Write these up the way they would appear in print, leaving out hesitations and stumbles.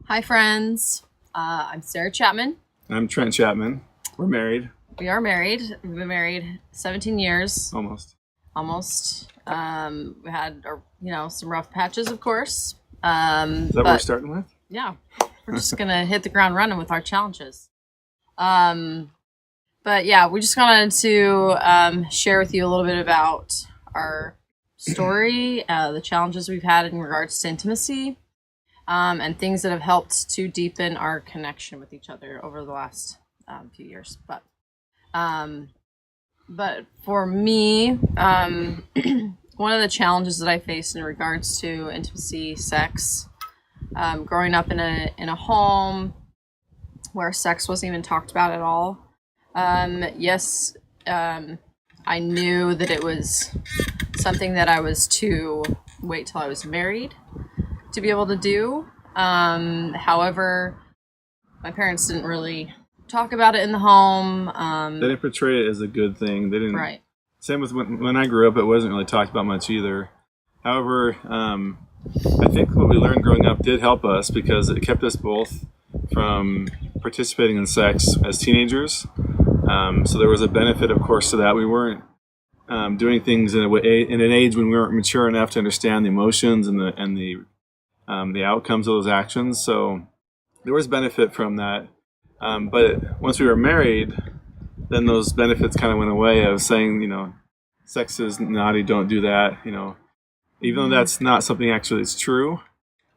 Hi, friends. I'm Sarah Chapman. I'm Trent Chapman. We're married. We are married. We've been married 17 years. Almost. We had, some rough patches, of course. Is that what we're starting with? Yeah. We're just going to hit the ground running with our challenges. But yeah, we just wanted to share with you a little bit about our story, the challenges we've had in regards to intimacy. And things that have helped to deepen our connection with each other over the last few years. But for me, one of the challenges that I faced in regards to intimacy, sex, growing up in a home where sex wasn't even talked about at all. Yes, I knew that it was something that I was to wait till I was married to be able to do. However, my parents didn't really talk about it in the home. They didn't portray it as a good thing. They didn't. Right. Same with when I grew up, it wasn't really talked about much either. However, I think what we learned growing up did help us because it kept us both from participating in sex as teenagers. So there was a benefit, of course, to that. We weren't doing things in an age when we weren't mature enough to understand the emotions and the outcomes of those actions. So there was benefit from that. But once we were married, then those benefits kind of went away of saying, sex is naughty, don't do that. Even though that's not something actually that's true,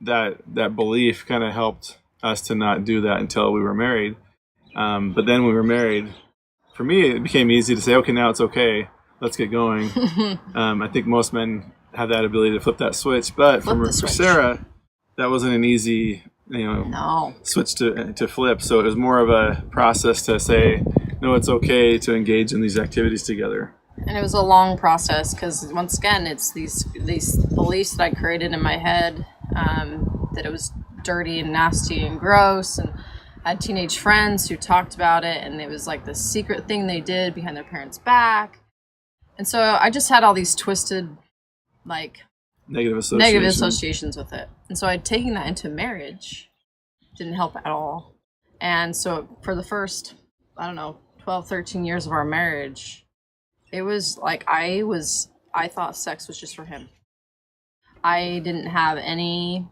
that belief kind of helped us to not do that until we were married. But then when we were married, for me, it became easy to say, okay, now it's okay. Let's get going. I think most men have that ability to flip that switch. But for Sarah, that wasn't an easy, switch to flip. So it was more of a process to say, no, it's okay to engage in these activities together. And it was a long process because, once again, it's these beliefs that I created in my head, that it was dirty and nasty and gross. And I had teenage friends who talked about it, and it was like the secret thing they did behind their parents' back. And so I just had all these twisted, negative associations with it. And so I'd taken that into marriage. Didn't help at all. And so for the first, 12, 13 years of our marriage, it was like I thought sex was just for him. I didn't have any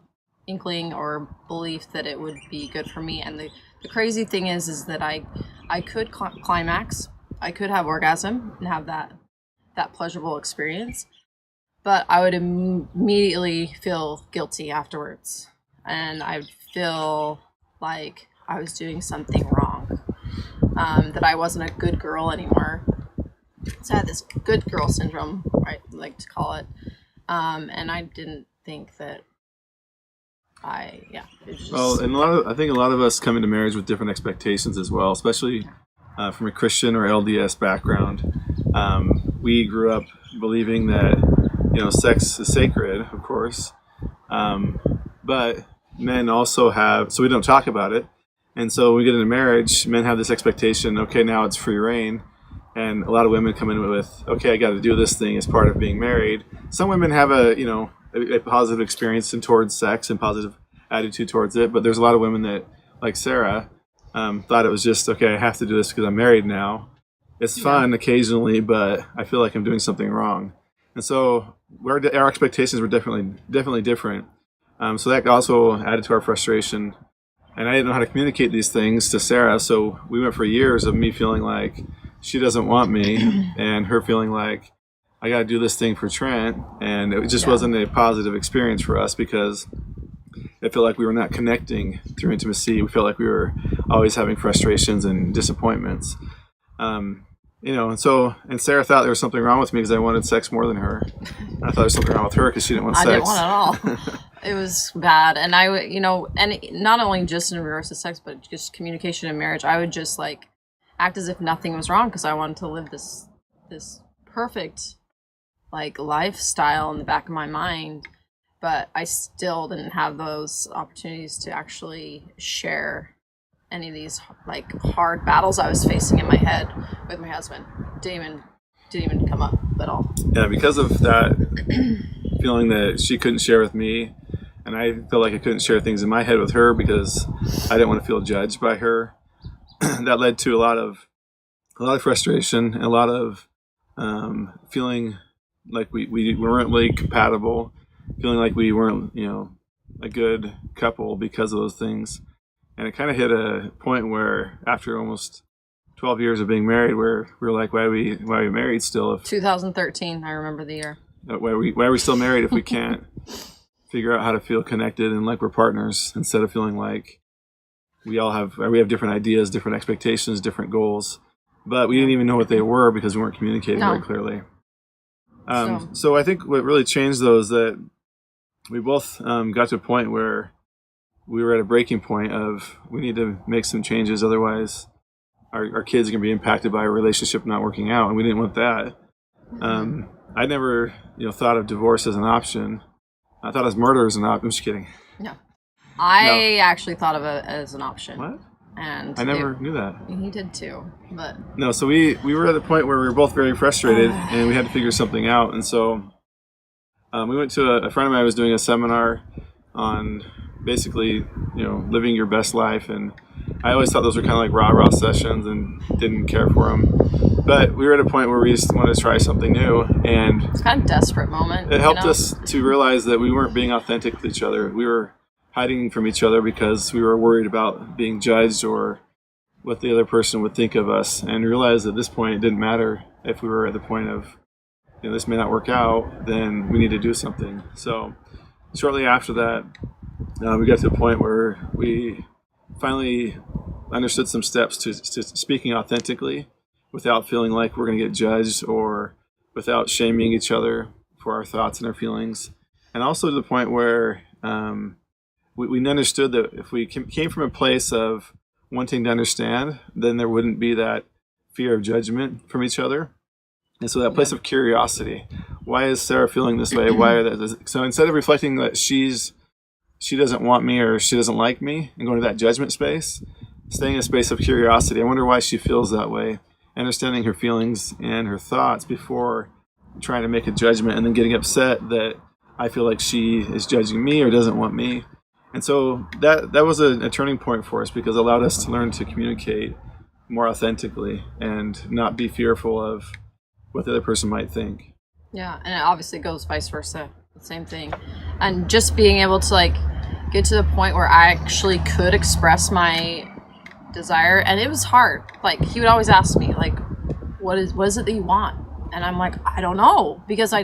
inkling or belief that it would be good for me. And the crazy thing is that I could climax. I could have orgasm and have that pleasurable experience. But I would immediately feel guilty afterwards. And I'd feel like I was doing something wrong. That I wasn't a good girl anymore. So I had this good girl syndrome, I like to call it. And I didn't think that it was just... Well, and I think a lot of us come into marriage with different expectations as well, especially from a Christian or LDS background. We grew up believing that sex is sacred, of course, but men also have, so we don't talk about it. And so when we get into marriage, men have this expectation, okay, now it's free reign. And a lot of women come in with, okay, I got to do this thing as part of being married. Some women have a positive experience towards sex and positive attitude towards it. But there's a lot of women that, like Sarah, thought it was just, okay, I have to do this because I'm married now. It's fun occasionally, but I feel like I'm doing something wrong. And so our expectations were definitely different. So that also added to our frustration. And I didn't know how to communicate these things to Sarah. So we went for years of me feeling like she doesn't want me and her feeling like I got to do this thing for Trent. And it just wasn't a positive experience for us because it felt like we were not connecting through intimacy. We felt like we were always having frustrations and disappointments. And Sarah thought there was something wrong with me because I wanted sex more than her. I thought there was something wrong with her because she didn't want sex. I didn't want it at all. It was bad. And and not only just in regards to sex, but just communication in marriage, I would just act as if nothing was wrong because I wanted to live this perfect lifestyle in the back of my mind. But I still didn't have those opportunities to actually share any of these hard battles I was facing in my head with my husband. Didn't even come up at all. Yeah, because of that feeling that she couldn't share with me, and I felt like I couldn't share things in my head with her because I didn't want to feel judged by her. That led to a lot of frustration and a lot of feeling like we weren't really compatible, feeling like we weren't, a good couple because of those things. And it kind of hit a point where after almost 12 years of being married, where we were like, why are we married still? If 2013, I remember the year. why are we still married if we can't figure out how to feel connected and like we're partners, instead of feeling like we have different ideas, different expectations, different goals, but we didn't even know what they were because we weren't communicating very clearly. So I think what really changed though is that we both got to a point where we were at a breaking point of we need to make some changes, otherwise our kids are going to be impacted by a relationship not working out, and we didn't want that. I never thought of divorce as an option. I thought as murder as an option. I'm just kidding. No. I actually thought of it as an option. What? And I never knew that. He did too, but no. So we were at the point where we were both very frustrated, and we had to figure something out. And so we went to a friend of mine was doing a seminar on basically living your best life, and I always thought those were kind of like rah-rah sessions and didn't care for them. But we were at a point where we just wanted to try something new, and it's kind of a desperate moment. It helped us to realize that we weren't being authentic with each other. We were hiding from each other because we were worried about being judged or what the other person would think of us, and realized at this point it didn't matter if we were at the point of this may not work out, then we need to do something. So shortly after that, we got to a point where we finally understood some steps to speaking authentically without feeling like we're going to get judged, or without shaming each other for our thoughts and our feelings. And also to the point where we understood that if we came from a place of wanting to understand, then there wouldn't be that fear of judgment from each other. And so that place of curiosity, why is Sarah feeling this way? Why are that? So instead of reflecting that she doesn't want me or she doesn't like me and going to that judgment space, staying in a space of curiosity. I wonder why she feels that way. Understanding her feelings and her thoughts before trying to make a judgment and then getting upset that I feel like she is judging me or doesn't want me. And so that was a turning point for us, because it allowed us to learn to communicate more authentically and not be fearful of what the other person might think. Yeah, and it obviously goes vice versa. The same thing. And just being able to get to the point where I actually could express my desire, and it was hard. He would always ask me, what is it that you want? And I'm like, I don't know, because I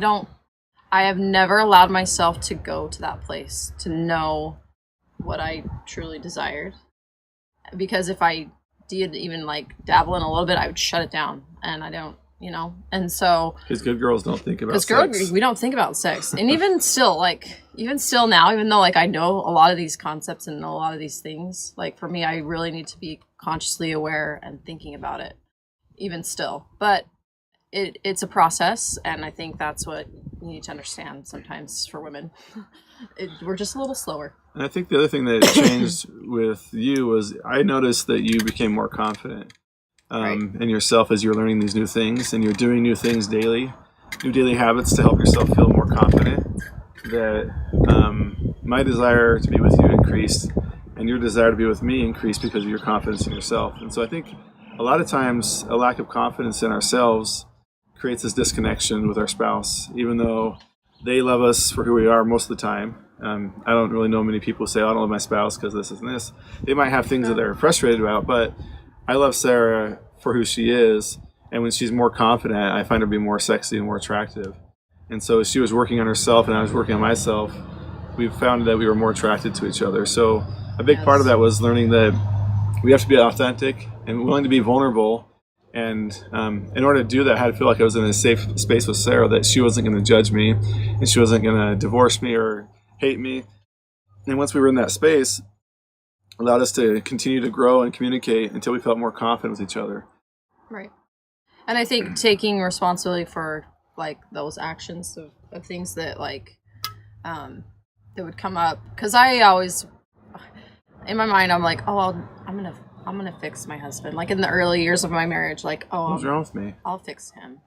have never allowed myself to go to that place to know what I truly desired. Because if I did even dabble in a little bit, I would shut it down, and I don't, and so because good girls don't think about sex. We don't think about sex. And even still now, even though I know a lot of these concepts and know a lot of these things, for me, I really need to be consciously aware and thinking about it even still. But it's a process, and I think that's what you need to understand sometimes for women. We're just a little slower. And I think the other thing that changed with you was I noticed that you became more confident in yourself as you're learning these new things, and you're doing new things daily, new daily habits to help yourself feel more confident. That my desire to be with you increased, and your desire to be with me increased because of your confidence in yourself. And so I think a lot of times a lack of confidence in ourselves creates this disconnection with our spouse, even though they love us for who we are most of the time. I don't really know many people who say, I don't love my spouse because this and this. They might have things that they're frustrated about, but I love Sarah for who she is, and when she's more confident, I find her to be more sexy and more attractive. And so as she was working on herself and I was working on myself, we found that we were more attracted to each other. So a big part of that was learning that we have to be authentic and willing to be vulnerable. And in order to do that, I had to feel like I was in a safe space with Sarah, that she wasn't going to judge me and she wasn't going to divorce me or hate me. And once we were in that space, it allowed us to continue to grow and communicate until we felt more confident with each other. Right. And I think taking responsibility for those actions of things that that would come up, because I always, in my mind, I'm like, I'm gonna fix my husband. In the early years of my marriage, what's wrong with me? I'll fix him,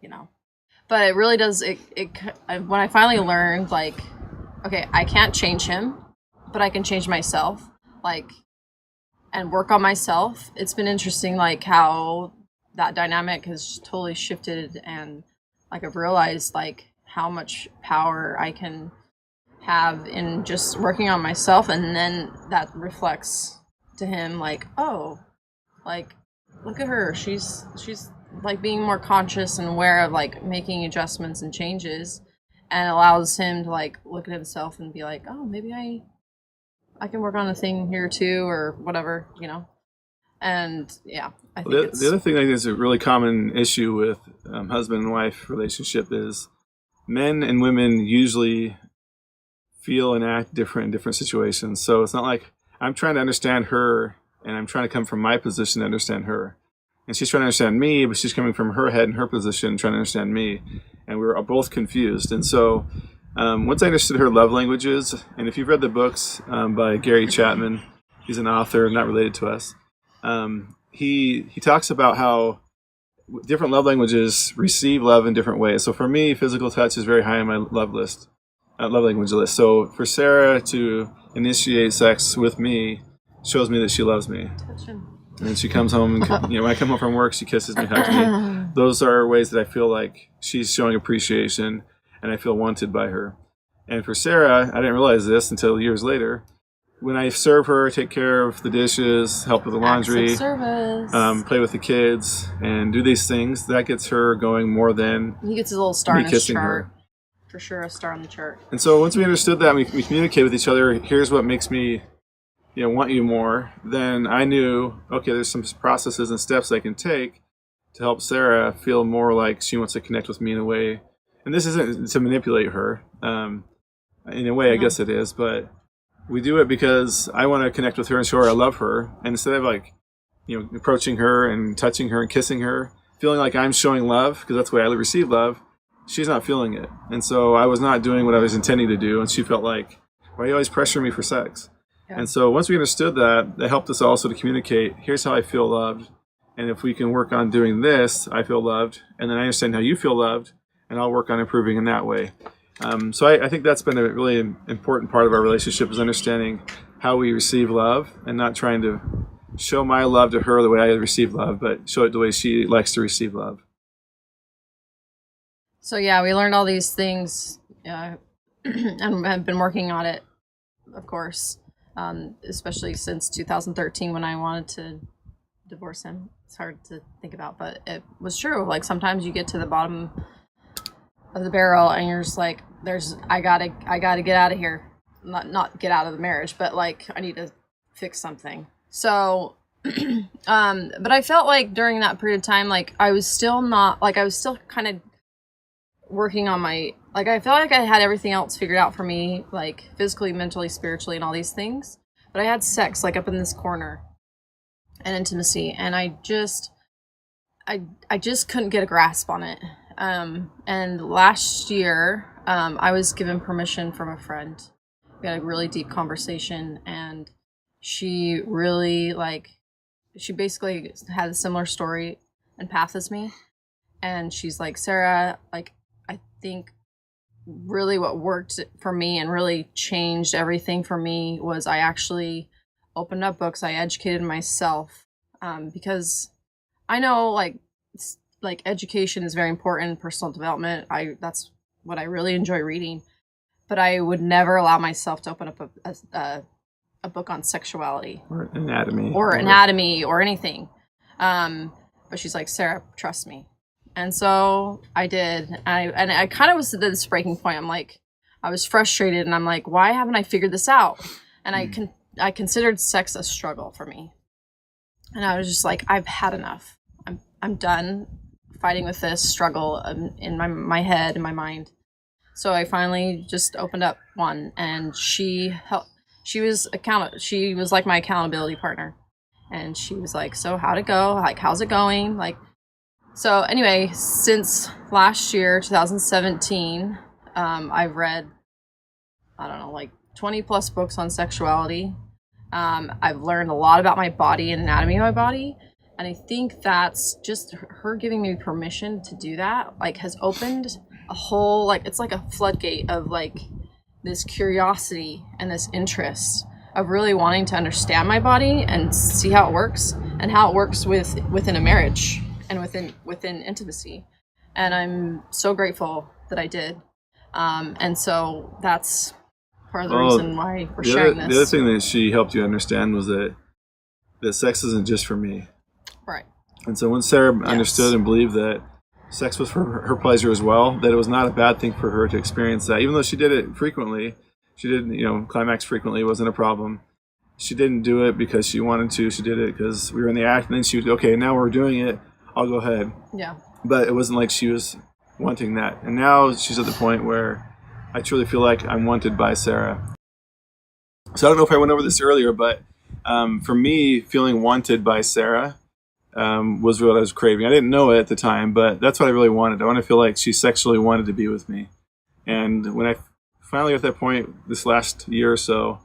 But it really does. When I finally learned, okay, I can't change him. but I can change myself, like, and work on myself. It's been interesting, like, how that dynamic has totally shifted, and like I've realized like how much power I can have in just working on myself, and then that reflects to him like, oh, like, look at her, she's like being more conscious and aware of like making adjustments and changes, and allows him to like look at himself and be like, oh, maybe I can work on a thing here too, or whatever, you know. And yeah, I think the other thing I think is a really common issue with husband and wife relationship is men and women usually feel and act different in different situations. So it's not like I'm trying to understand her and I'm trying to come from my position to understand her. And she's trying to understand me, but she's coming from her head and her position trying to understand me. And we were both confused. And so once I understood her love languages, and if you've read the books by Gary Chapman, he's an author not related to us, he talks about how different love languages receive love in different ways. So for me, physical touch is very high on my love language list. So for Sarah to initiate sex with me shows me that she loves me. Touch him. And she comes home, and when I come home from work, she kisses me, hugs me. Those are ways that I feel like she's showing appreciation, and I feel wanted by her. And for Sarah, I didn't realize this until years later. When I serve her, take care of the dishes, help with the laundry, play with the kids, and do these things, that gets her going more than he gets his little star me in his kissing chart. her. For sure, a star on the chart. And so once we understood that, we communicate with each other. Here's what makes me, want you more. Then I knew, okay, there's some processes and steps I can take to help Sarah feel more like she wants to connect with me in a way. And this isn't to manipulate her. In a way, I guess it is, but we do it because I want to connect with her and show her I love her. And instead of like, approaching her and touching her and kissing her, feeling like I'm showing love, because that's the way I receive love, she's not feeling it. And so I was not doing what I was intending to do. And she felt like, why do you always pressure me for sex? Yeah. And so once we understood that, it helped us also to communicate, here's how I feel loved. And if we can work on doing this, I feel loved. And then I understand how you feel loved, and I'll work on improving in that way. So I think that's been a really important part of our relationship, is understanding how we receive love and not trying to show my love to her the way I receive love, but show it the way she likes to receive love. So yeah, we learned all these things and have been working on it, of course, especially since 2013 when I wanted to divorce him. It's hard to think about, but it was true. Like sometimes you get to the bottom of the barrel and you're just like, I gotta get out of here. Not get out of the marriage, but like I need to fix something. So but I felt like during that period of time, like I was still kind of working on my, like I felt like I had everything else figured out for me, like physically, mentally, spiritually, and all these things. But I had sex like up in this corner and intimacy, and I just couldn't get a grasp on it. And last year, I was given permission from a friend. We had a really deep conversation, and she really she basically had a similar story and path as me. And she's like, Sarah, like, I think really what worked for me and really changed everything for me was I actually opened up books. I educated myself, because I know like education is very important, personal development. That's what I really enjoy reading, but I would never allow myself to open up a book on sexuality or anatomy or anything. But she's like, Sarah, trust me. And so I did. And I kind of was at this breaking point. I'm like, I was frustrated, and I'm like, why haven't I figured this out? And I considered sex a struggle for me. And I was just like, I've had enough. I'm done fighting with this struggle in my head and my mind. So I finally just opened up one, and she was like my accountability partner. And she was like, so how'd it go? Like, how's it going? Like, so anyway, since last year, 2017, I've read, I don't know, like 20 plus books on sexuality. I've learned a lot about my body and anatomy of my body. And I think that's just her giving me permission to do that, like, has opened a whole, like, it's like a floodgate of, like, this curiosity and this interest of really wanting to understand my body and see how it works and how it works within a marriage and within intimacy. And I'm so grateful that I did. And so that's part of the reason why we're sharing this. The other thing that she helped you understand was that sex isn't just for me. Right. And so when Sarah understood and believed that sex was for her pleasure as well, that it was not a bad thing for her to experience that, even though she did it frequently, she did, climax frequently, wasn't a problem. She didn't do it because she wanted to. She did it because we were in the act, and then she would, okay, now we're doing it, I'll go ahead. Yeah. But it wasn't like she was wanting that. And now she's at the point where I truly feel like I'm wanted by Sarah. So I don't know if I went over this earlier, but for me, feeling wanted by Sarah was what I was craving. I didn't know it at the time, but that's what I really wanted. I want to feel like she sexually wanted to be with me. And when I finally got to that point this last year or so,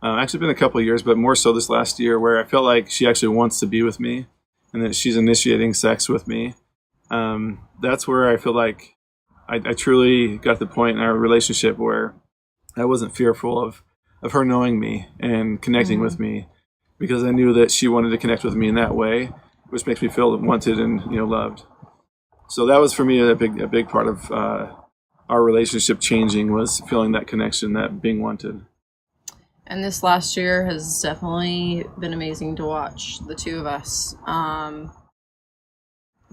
actually been a couple of years, but more so this last year, where I felt like she actually wants to be with me and that she's initiating sex with me. That's where I feel like I truly got to the point in our relationship where I wasn't fearful of her knowing me and connecting with me, because I knew that she wanted to connect with me in that way, which makes me feel wanted and loved. So that was for me a big part of our relationship changing, was feeling that connection, that being wanted. And this last year has definitely been amazing to watch the two of us,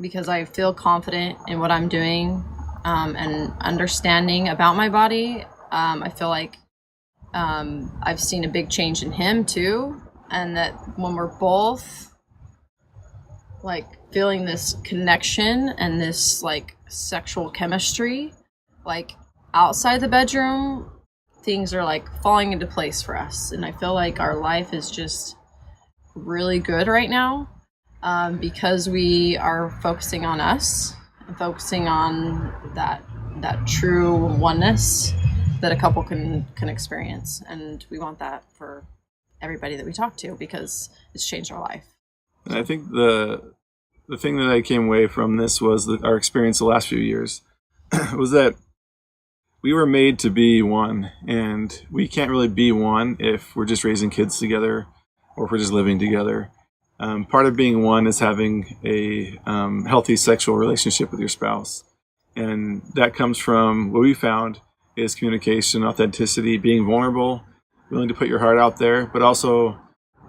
because I feel confident in what I'm doing and understanding about my body. I feel like I've seen a big change in him too, and that when we're both like feeling this connection and this like sexual chemistry, like outside the bedroom, things are like falling into place for us. And I feel like our life is just really good right now, because we are focusing on us and focusing on that true oneness that a couple can experience. And we want that for everybody that we talk to, because it's changed our life. And I think the thing that I came away from this was that our experience the last few years was that we were made to be one, and we can't really be one if we're just raising kids together or if we're just living together. Part of being one is having a healthy sexual relationship with your spouse. And that comes from what we found is communication, authenticity, being vulnerable, willing to put your heart out there, but also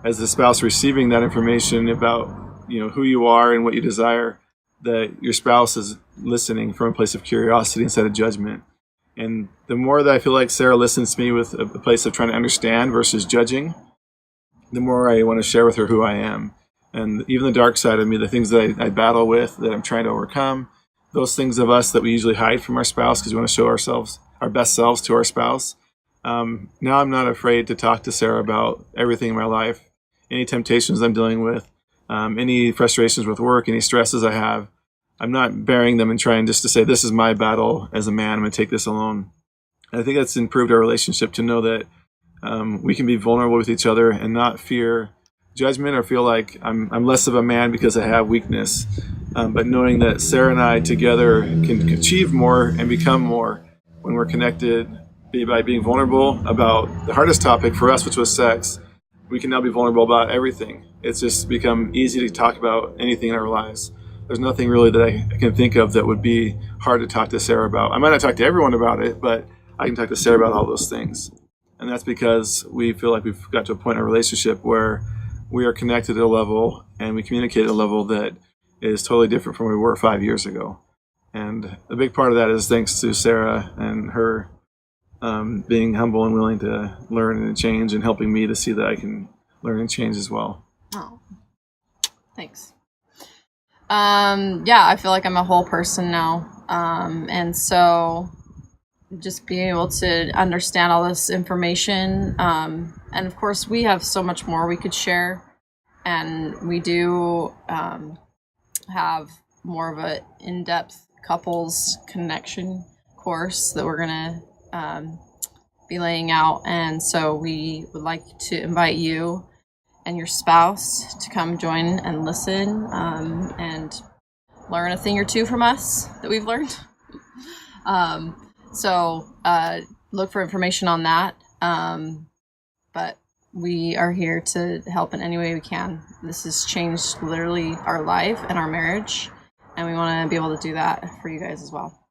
as the spouse receiving that information about who you are and what you desire, that your spouse is listening from a place of curiosity instead of judgment. And the more that I feel like Sarah listens to me with a place of trying to understand versus judging, the more I want to share with her who I am. And even the dark side of me, the things that I battle with, that I'm trying to overcome, those things of us that we usually hide from our spouse because we want to show ourselves, our best selves to our spouse. Now I'm not afraid to talk to Sarah about everything in my life, any temptations I'm dealing with, any frustrations with work, any stresses I have. I'm not bearing them and trying just to say, this is my battle as a man, I'm going to take this alone. And I think that's improved our relationship, to know that we can be vulnerable with each other and not fear judgment or feel like I'm less of a man because I have weakness. But knowing that Sarah and I together can achieve more and become more when we're connected, by being vulnerable about the hardest topic for us, which was sex. We can now be vulnerable about everything. It's just become easy to talk about anything in our lives. There's nothing really that I can think of that would be hard to talk to Sarah about. I might not talk to everyone about it, but I can talk to Sarah about all those things. And that's because we feel like we've got to a point in our relationship where we are connected at a level and we communicate at a level that is totally different from where we were 5 years ago. And a big part of that is thanks to Sarah and her being humble and willing to learn and change, and helping me to see that I can learn and change as well. Oh, thanks. Yeah, I feel like I'm a whole person now. And so just being able to understand all this information. And of course, we have so much more we could share. And we do have more of an in-depth couples connection course that we're going to be laying out. And so we would like to invite you and your spouse to come join and listen and learn a thing or two from us that we've learned. So look for information on that. But we are here to help in any way we can. This has changed literally our life and our marriage, and we want to be able to do that for you guys as well.